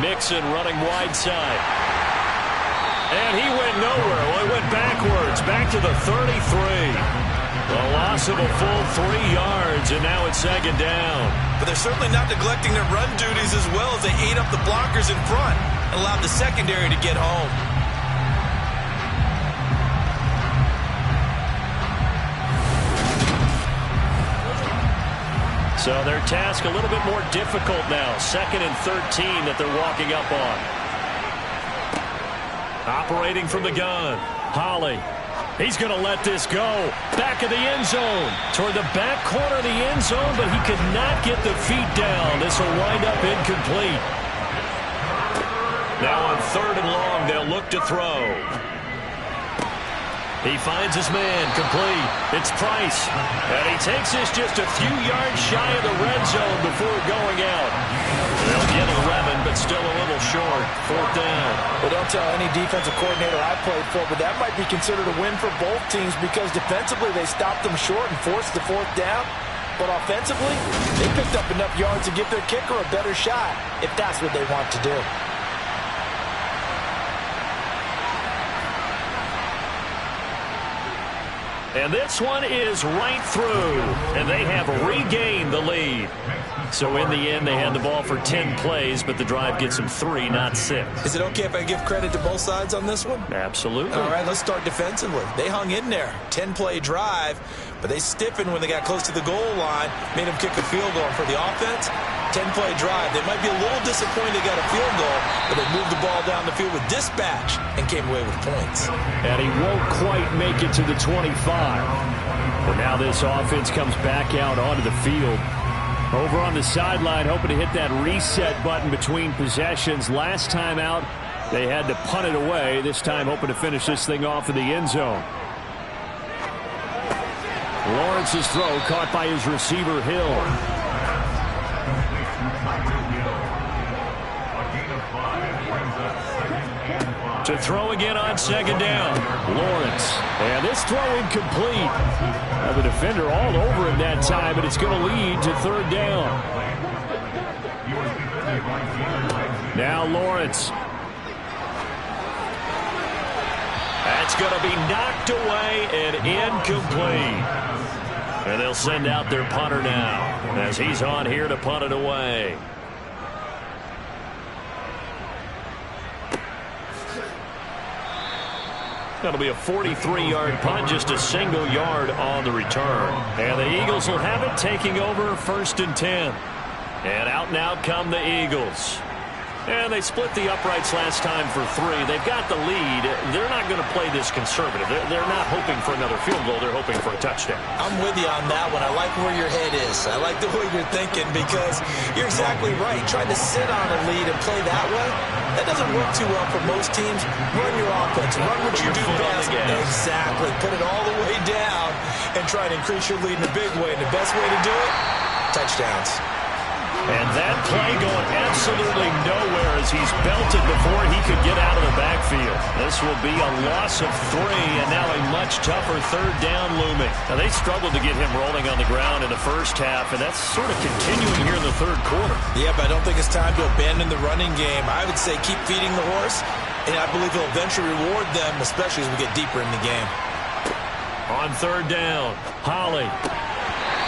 Mixon running wide side. And he went nowhere. Well, he went backwards, back to the 33. A loss of a full 3 yards, and now it's 2nd down. But they're certainly not neglecting their run duties as well as they ate up the blockers in front and allowed the secondary to get home. So their task a little bit more difficult now. 2nd and 13 that they're walking up on. Operating from the gun. Holly. He's going to let this go. Back of the end zone. Toward the back corner of the end zone, but he could not get the feet down. This will wind up incomplete. Now on 3rd and long, they'll look to throw. He finds his man, complete. It's Price. And he takes this just a few yards shy of the red zone before going out. They'll get 11, but still a little short. 4th down. Well, don't tell any defensive coordinator I played for, but that might be considered a win for both teams because defensively they stopped them short and forced the 4th down. But offensively, they picked up enough yards to give their kicker a better shot if that's what they want to do. And this one is right through, and they have regained the lead. So in the end, they had the ball for 10 plays, but the drive gets them 3, not 6. Is it okay if I give credit to both sides on this one? Absolutely. All right, let's start defensively. They hung in there. 10-play drive, but they stiffened when they got close to the goal line, made them kick a field goal. And for the offense, 10-play drive. They might be a little disappointed they got a field goal, but they moved the ball down the field with dispatch and came away with points. And he won't quite make it to the 25. But now this offense comes back out onto the field. Over on the sideline, hoping to hit that reset button between possessions. Last time out, they had to punt it away. This time, hoping to finish this thing off in the end zone. Lawrence's throw caught by his receiver, Hill. To throw again on 2nd down. Lawrence. And this throw incomplete. Now the defender all over him that time, but it's going to lead to 3rd down. Now Lawrence. That's going to be knocked away and incomplete. And they'll send out their punter now as he's on here to punt it away. That'll be a 43-yard punt, just a single yard on the return. And the Eagles will have it, taking over 1st and 10. And out now come the Eagles. And they split the uprights last time for 3. They've got the lead. They're not going to play this conservative. They're not hoping for another field goal. They're hoping for a touchdown. I'm with you on that one. I like where your head is. I like the way you're thinking because you're exactly right. Trying to sit on a lead and play that way, that doesn't work too well for most teams. Run your offense. Run what you do best. Exactly. Put it all the way down and try to increase your lead in a big way. And the best way to do it, touchdowns. And that play going absolutely nowhere as he's belted before he could get out of the backfield. This will be a loss of 3, and now a much tougher 3rd down looming. Now, they struggled to get him rolling on the ground in the first half, and that's sort of continuing here in the 3rd quarter. Yeah, but I don't think it's time to abandon the running game. I would say keep feeding the horse, and I believe he'll eventually reward them, especially as we get deeper in the game. On 3rd down, Holly.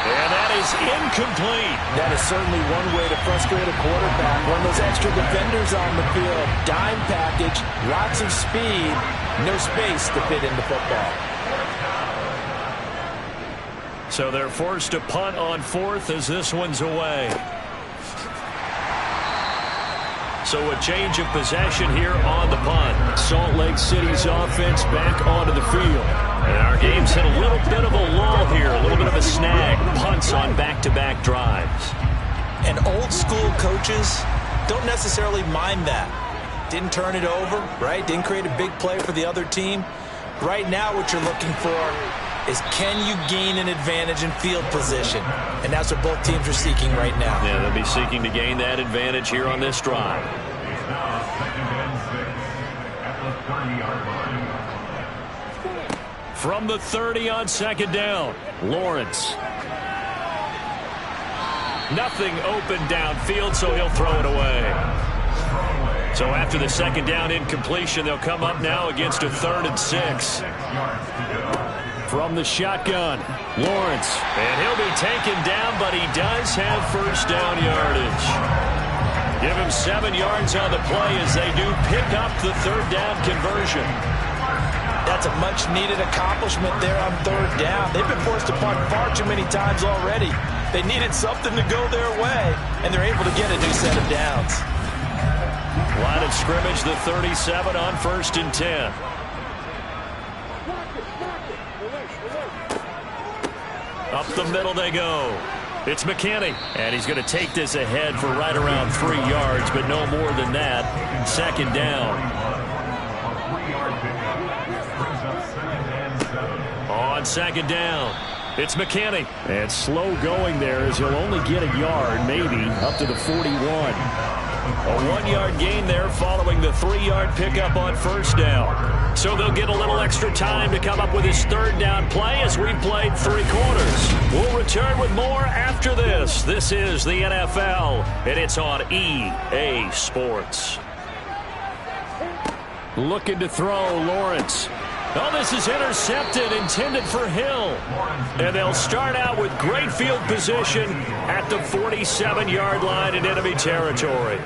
And that is incomplete. That is certainly one way to frustrate a quarterback. One of those extra defenders on the field. Dime package, lots of speed, no space to fit into football. So they're forced to punt on 4th as this one's away. So a change of possession here on the punt. Salt Lake City's offense back onto the field. And our game's hit a little bit of a lull here, a little bit of a snag. Punts on back-to-back drives. And old school coaches don't necessarily mind that. Didn't turn it over, right? Didn't create a big play for the other team. Right now what you're looking for is can you gain an advantage in field position? And that's what both teams are seeking right now. Yeah, they'll be seeking to gain that advantage here on this drive. It's now 2nd and 6 at the 30-yard line. From the 30 on 2nd down, Lawrence. Nothing open downfield, so he'll throw it away. So after the 2nd down incompletion, they'll come up now against a 3rd and 6. From the shotgun, Lawrence. And he'll be taken down, but he does have 1st down yardage. Give him 7 yards on the play as they do pick up the 3rd down conversion. That's a much-needed accomplishment there on 3rd down. They've been forced to punt far too many times already. They needed something to go their way, and they're able to get a new set of downs. Line of scrimmage, the 37 on 1st and 10. Up the middle they go. It's McKinney, and he's going to take this ahead for right around 3 yards, but no more than that. Second down. On second down, it's McKinney. And slow going there as he'll only get a yard, maybe, up to the 41. A 1-yard gain there following the 3-yard pickup on first down. So they'll get a little extra time to come up with his third down play as we've played 3 quarters. We'll return with more after this. This is the NFL, and it's on EA Sports. Looking to throw, Lawrence. Oh, this is intercepted, intended for Hill. And they'll start out with great field position at the 47-yard line in enemy territory.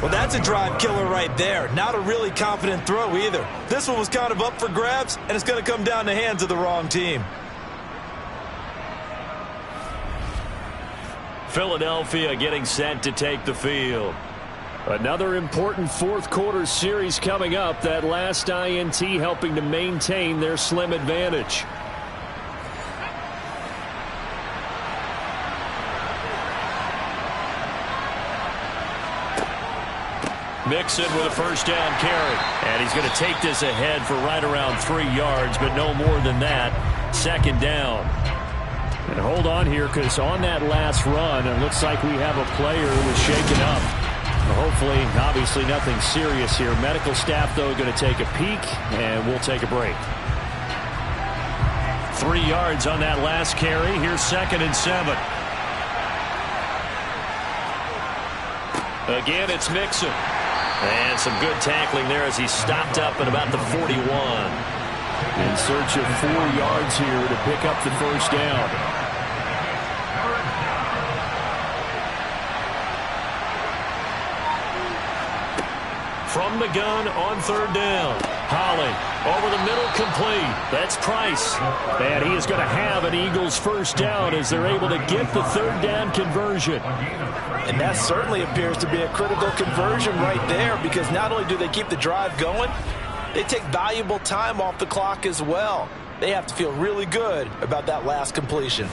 Well, that's a drive killer right there. Not a really confident throw either. This one was kind of up for grabs, and it's going to come down the hands of the wrong team. Philadelphia getting set to take the field. Another important fourth-quarter series coming up. That last INT helping to maintain their slim advantage. Mixon with a first down carry. And he's going to take this ahead for right around 3 yards, but no more than that. Second down. And hold on here, because on that last run, it looks like we have a player who was shaken up. Hopefully, obviously nothing serious here. Medical staff, though, going to take a peek, and we'll take a break. 3 yards on that last carry. Here's 2nd and 7. Again, it's Mixon. And some good tackling there as he stopped up at about the 41. In search of 4 yards here to pick up the first down. From the gun on third down. Holly over the middle, complete. That's Price. And he is going to have an Eagles first down as they're able to get the third down conversion. And that certainly appears to be a critical conversion right there, because not only do they keep the drive going, they take valuable time off the clock as well. They have to feel really good about that last completion.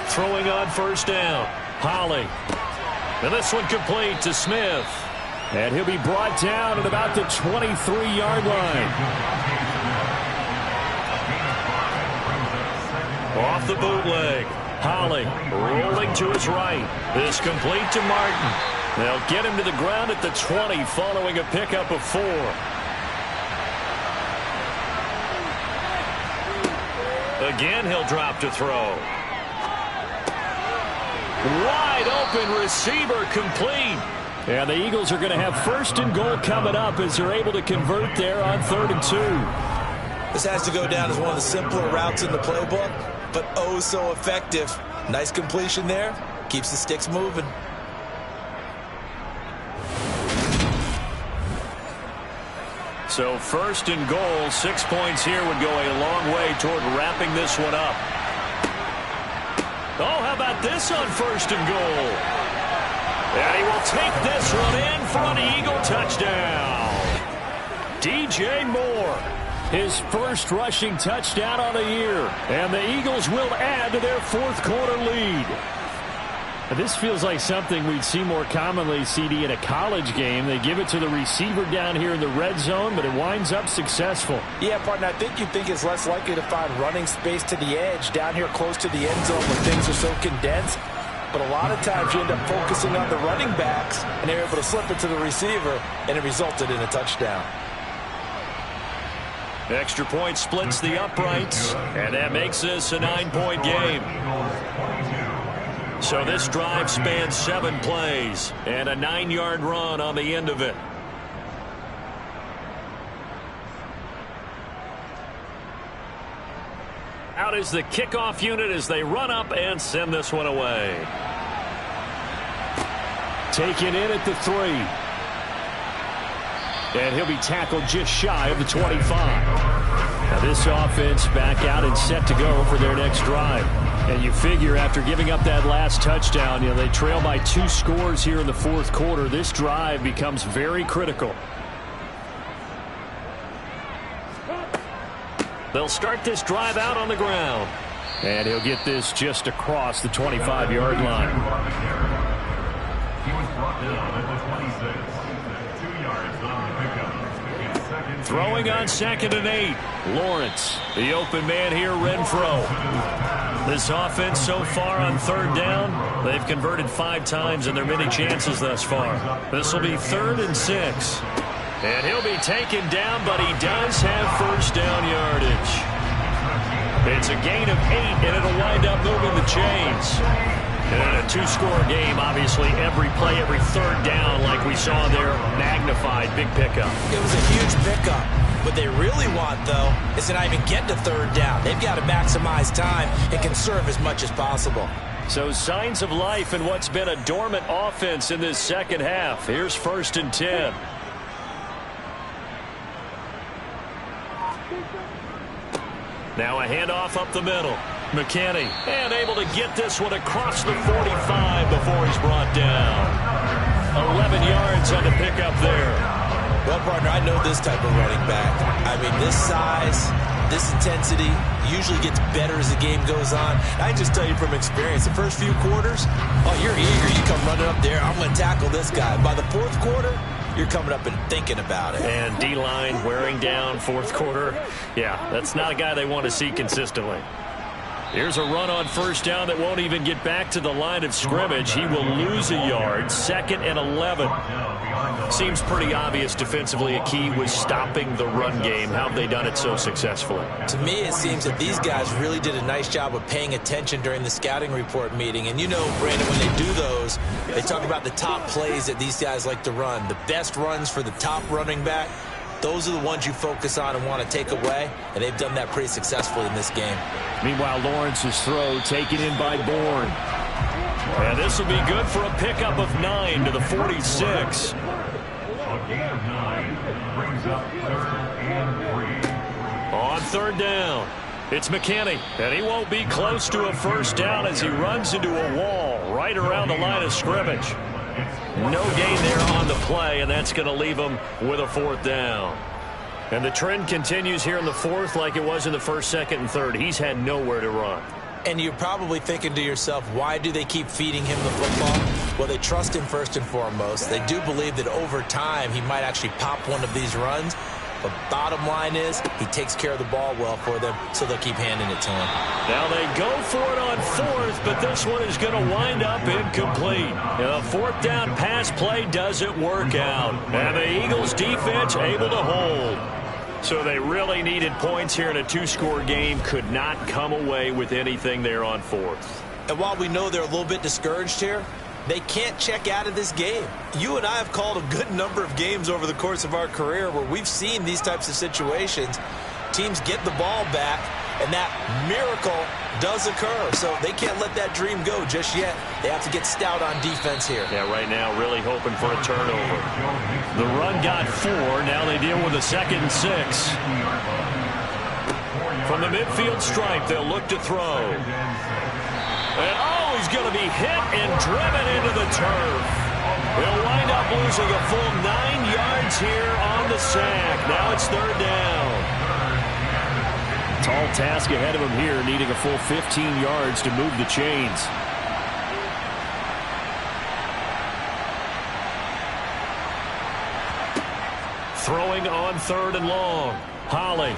Throwing on first down. Holly. And this one complete to Smith. And he'll be brought down at about the 23-yard line. Off the bootleg. Holly rolling to his right. This complete to Martin. They'll get him to the ground at the 20 following a pickup of 4. Again, he'll drop to throw. Wide open receiver, complete. And the Eagles are going to have 1st and goal coming up as they're able to convert there on 3rd and 2. This has to go down as one of the simpler routes in the playbook, but oh so effective. Nice completion there. Keeps the sticks moving. So 1st and goal, 6 points here would go a long way toward wrapping this one up. Oh, how about this on 1st and goal? And he will take this one in for an Eagle touchdown. DJ Moore, his first rushing touchdown on the year. And the Eagles will add to their 4th quarter lead. This feels like something we'd see more commonly, CD, in a college game. They give it to the receiver down here in the red zone, but it winds up successful. Yeah, partner, I think you'd think it's less likely to find running space to the edge down here close to the end zone where things are so condensed. But a lot of times you end up focusing on the running backs, and they're able to slip it to the receiver, and it resulted in a touchdown. Extra point splits the uprights, and that makes this a 9-point game. So this drive spans 7 plays and a 9-yard run on the end of it. Out is the kickoff unit as they run up and send this one away. Taken in at the 3. And he'll be tackled just shy of the 25. Now this offense back out and set to go for their next drive. And you figure after giving up that last touchdown, they trail by 2 scores here in the fourth quarter. This drive becomes very critical. They'll start this drive out on the ground. And he'll get this just across the 25-yard line. He was brought down at the 26. 2 yards on the pickup. Throwing on 2nd and 8. Lawrence, the open man here, Renfro. This offense so far on 3rd down, they've converted 5 times in their many chances thus far. This will be 3rd and 6. And he'll be taken down, but he does have first down yardage. It's a gain of 8, and it'll wind up moving the chains. And in a 2-score game, obviously every play, every 3rd down, like we saw there, magnified. Big pickup. It was a huge pickup. What they really want, though, is to not even get to 3rd down. They've got to maximize time and conserve as much as possible. So signs of life in what's been a dormant offense in this second half. Here's 1st and 10. Now a handoff up the middle. McKinney, and able to get this one across the 45 before he's brought down. 11 yards on the pickup there. Well, partner, I know this type of running back. I mean, this size, this intensity usually gets better as the game goes on. I can just tell you from experience, the first few quarters, oh, you're eager. You come running up there, I'm going to tackle this guy. By the 4th quarter, you're coming up and thinking about it. And D-line wearing down 4th quarter. Yeah, that's not a guy they want to see consistently. Here's a run on 1st down that won't even get back to the line of scrimmage. He will lose a yard. 2nd and 11. Seems pretty obvious defensively a key was stopping the run game. How have they done it so successfully? To me, it seems that these guys really did a nice job of paying attention during the scouting report meeting. And you know, Brandon, when they do those, they talk about the top plays that these guys like to run. The best runs for the top running back. Those are the ones you focus on and want to take away, and they've done that pretty successfully in this game. Meanwhile, Lawrence's throw taken in by Bourne. And this will be good for a pickup of 9 to the 46. A gain of 9 brings up 3rd and 3. On 3rd down, it's McKinney, and he won't be close to a first down as he runs into a wall right around the line of scrimmage. No gain there on the play, and that's going to leave him with a 4th down. And the trend continues here in the 4th like it was in the 1st, 2nd, and 3rd. He's had nowhere to run. And you're probably thinking to yourself, why do they keep feeding him the football? Well, they trust him first and foremost. They do believe that over time he might actually pop one of these runs. But bottom line is he takes care of the ball well for them, so they'll keep handing it to him. Now they go for it on 4th, but this one is going to wind up incomplete. The 4th down pass play doesn't work out. And the Eagles defense able to hold. So they really needed points here in a 2-score game. Could not come away with anything there on 4th. And while we know they're a little bit discouraged here, they can't check out of this game. You and I have called a good number of games over the course of our career where we've seen these types of situations. Teams get the ball back, and that miracle does occur. So they can't let that dream go just yet. They have to get stout on defense here. Yeah, right now really hoping for a turnover. The run got 4. Now they deal with a 2nd and 6. From the midfield stripe, they'll look to throw. And he's going to be hit and driven into the turf. He'll wind up losing a full 9 yards here on the sack. Now it's 3rd down. Tall task ahead of him here, needing a full 15 yards to move the chains. Throwing on 3rd and long. Holly.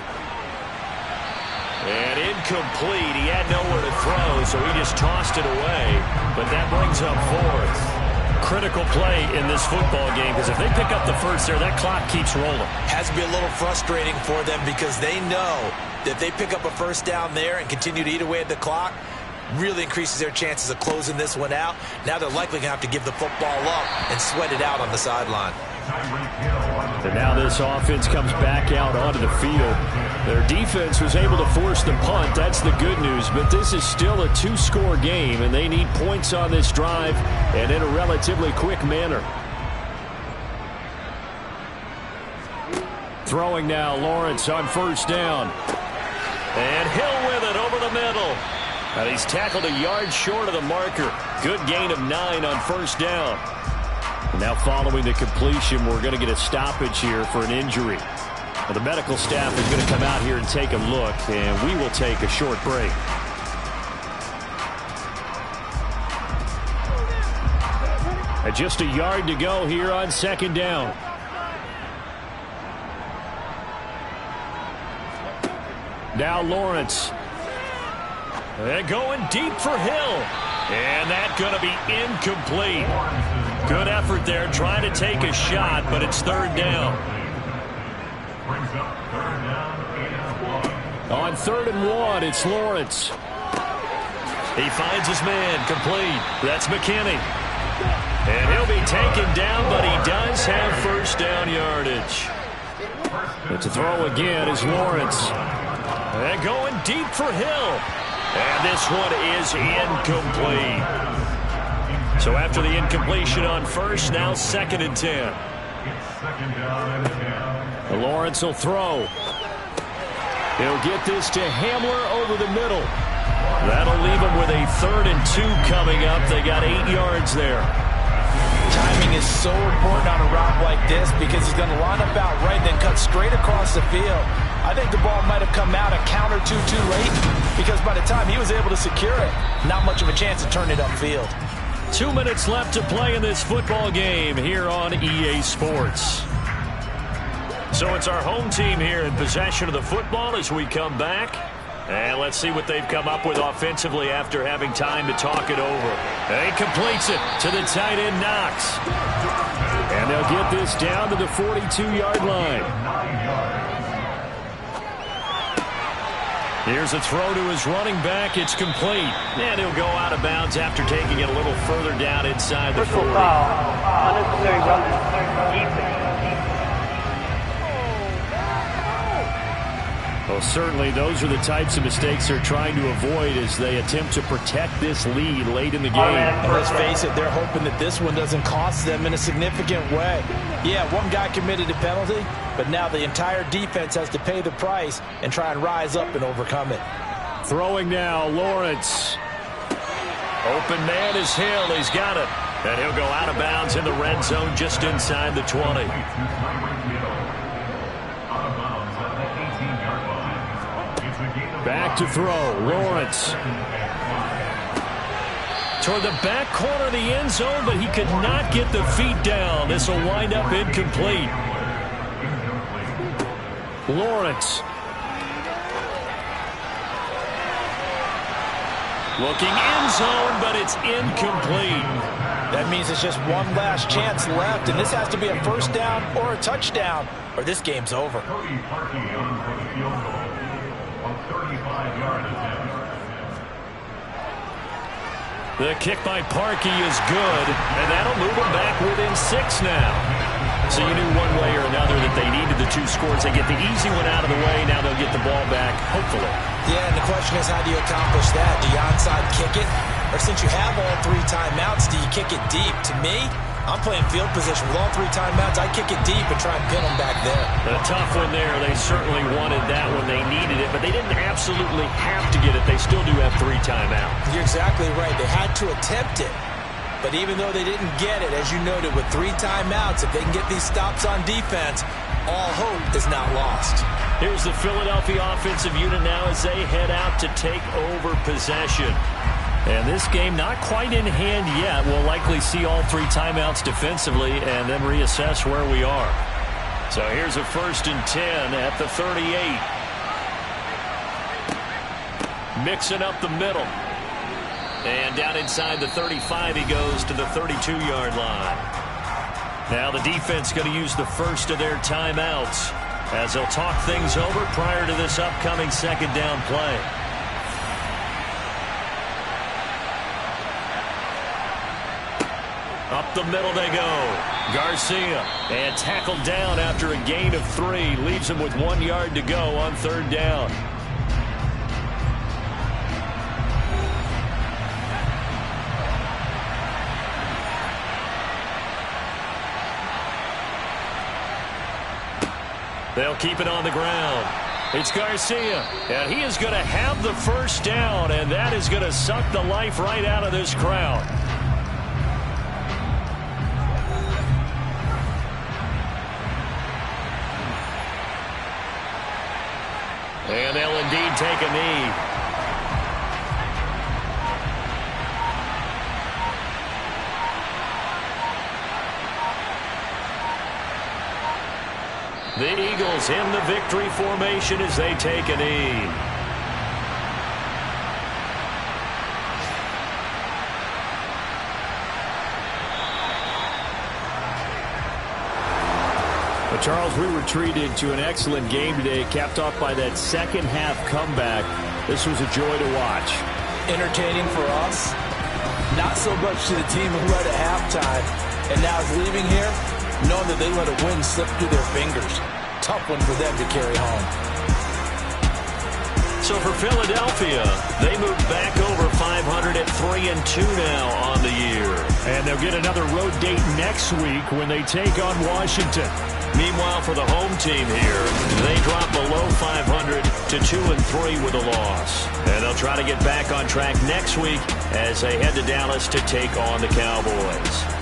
And incomplete. He had nowhere to throw, so he just tossed it away. But that brings up 4th. Critical play in this football game, because if they pick up the first there, that clock keeps rolling. Has to be a little frustrating for them because they know that if they pick up a first down there and continue to eat away at the clock, really increases their chances of closing this one out. Now they're likely going to have to give the football up and sweat it out on the sideline. And now this offense comes back out onto the field. Their defense was able to force the punt. That's the good news. But this is still a 2-score game, and they need points on this drive and in a relatively quick manner. Throwing now, Lawrence on 1st down. And Hill with it over the middle. And he's tackled a yard short of the marker. Good gain of 9 on first down. And now following the completion, we're going to get a stoppage here for an injury. Well, the medical staff is going to come out here and take a look, and we will take a short break. And just a yard to go here on second down. Now Lawrence. They're going deep for Hill. And that's going to be incomplete. Good effort there trying to take a shot, but it's third down. On 3rd and 1, it's Lawrence. He finds his man, complete. That's McKinney. And he'll be taken down, but he does have first down yardage. But to throw again is Lawrence. And going deep for Hill. And this one is incomplete. So after the incompletion on first, now 2nd and 10. Lawrence will throw. He'll get this to Hamler over the middle. That'll leave him with a 3rd and 2 coming up. They got 8 yards there. Timing is so important on a route like this because he's going to line up out right, then cut straight across the field. I think the ball might have come out a count or two too late because by the time he was able to secure it, not much of a chance to turn it upfield. 2 minutes left to play in this football game here on EA Sports. So it's our home team here in possession of the football as we come back. And let's see what they've come up with offensively after having time to talk it over. And he completes it to the tight end, Knox. And they'll get this down to the 42-yard line. Here's a throw to his running back. It's complete. And he'll go out of bounds after taking it a little further down inside the 40. Unnecessary defense. Well, certainly those are the types of mistakes they're trying to avoid as they attempt to protect this lead late in the game. And let's face it, they're hoping that this one doesn't cost them in a significant way. Yeah, one guy committed a penalty, but now the entire defense has to pay the price and try and rise up and overcome it. Throwing now, Lawrence. Open man is Hill. He's got it. And he'll go out of bounds in the red zone just inside the 20. Back to throw, Lawrence. Toward the back corner of the end zone, but he could not get the feet down. This will wind up incomplete. Lawrence. Looking end zone, but it's incomplete. That means it's just one last chance left, and this has to be a first down or a touchdown, or this game's over. The kick by Parkey is good, and that'll move them back within 6 now. So you knew one way or another that they needed the 2 scores. They get the easy one out of the way. Now they'll get the ball back, hopefully. Yeah, and the question is, how do you accomplish that? Do you onside kick it? Or since you have all 3 timeouts, do you kick it deep? To me, I'm playing field position. With all 3 timeouts, I kick it deep and try and pin them back there. A tough one there. They certainly wanted that one. They needed it, but they didn't absolutely have to get it. They still do have 3 timeouts. You're exactly right. They had to attempt it. But even though they didn't get it, as you noted, with 3 timeouts, if they can get these stops on defense, all hope is not lost. Here's the Philadelphia offensive unit now as they head out to take over possession. And this game not quite in hand yet. We'll likely see all 3 timeouts defensively and then reassess where we are. So here's a 1st and 10 at the 38. Mixing up the middle. And down inside the 35 he goes to the 32-yard line. Now the defense going to use the first of their timeouts as they'll talk things over prior to this upcoming 2nd down play. Up the middle they go. Garcia. And tackled down after a gain of 3. Leaves him with 1 yard to go on 3rd down. They'll keep it on the ground. It's Garcia, and he is going to have the first down, and that is going to suck the life right out of this crowd. And they'll indeed take a knee. The Eagles in the victory formation as they take a knee. But Charles, we were treated to an excellent game today, capped off by that second half comeback. This was a joy to watch. Entertaining for us, not so much to the team who led at halftime and now is leaving here knowing that they let a win slip through their fingers. Tough one for them to carry home. So for Philadelphia, they move back over 500 at 3-2 now on the year. And they'll get another road date next week when they take on Washington. Meanwhile, for the home team here, they drop below 500 to 2-3 with a loss. And they'll try to get back on track next week as they head to Dallas to take on the Cowboys.